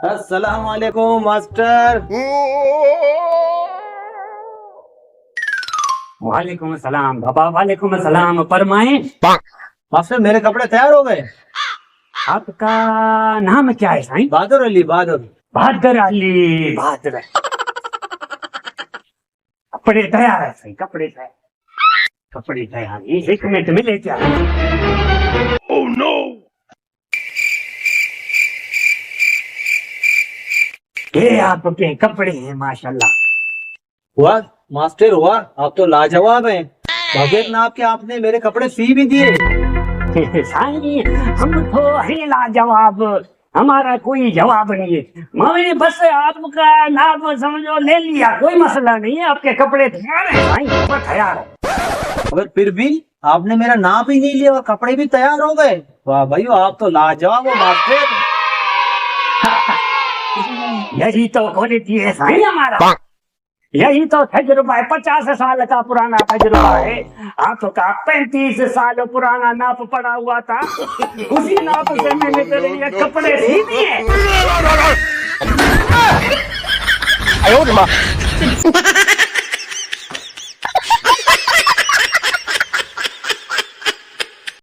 अस्सलाम वालेकुम मास्टर। वालेकुम सलाम बाबा, वालेकुम सलाम। फरमाएं। मास्टर मेरे कपड़े तैयार हो गए। आपका नाम क्या है साईं? बहादुर अली, बहादुर। बहादुर अली, बहादुर। कपड़े तैयार है साईं, कपड़े तैयार, कपड़े तैयार। ये 1 मिनट में लेके आ। Oh no. ये आपके कपड़े हैं माशाल्लाह। हुआ मास्टर, हुआ। आप तो लाजवाब हैं। बगैर नाप के आपने मेरे कपड़े सी भी दिए। साईं हम तो है लाजवाब, हमारा कोई जवाब नहीं है। मैंने बस आपका नाप समझो ले लिया, कोई मसला नहीं है। आपके कपड़े तैयार है साईं, कपड़े तैयार है। मगर फिर भी आपने मेरा नाप ही नहीं लिया और कपड़े भी तैयार हो गए। वाह भाई, आप तो लाजवाब हो मास्टर। यही तो क्वालिटी है साईं हमारा, यही तो तजुर्बा है। 50 साल का पुराना तजुर्बा है। आपका 35 साल पुराना नाप पड़ा हुआ था, उसी नाप से मैंने तेरे लिए कपड़े सी दिए।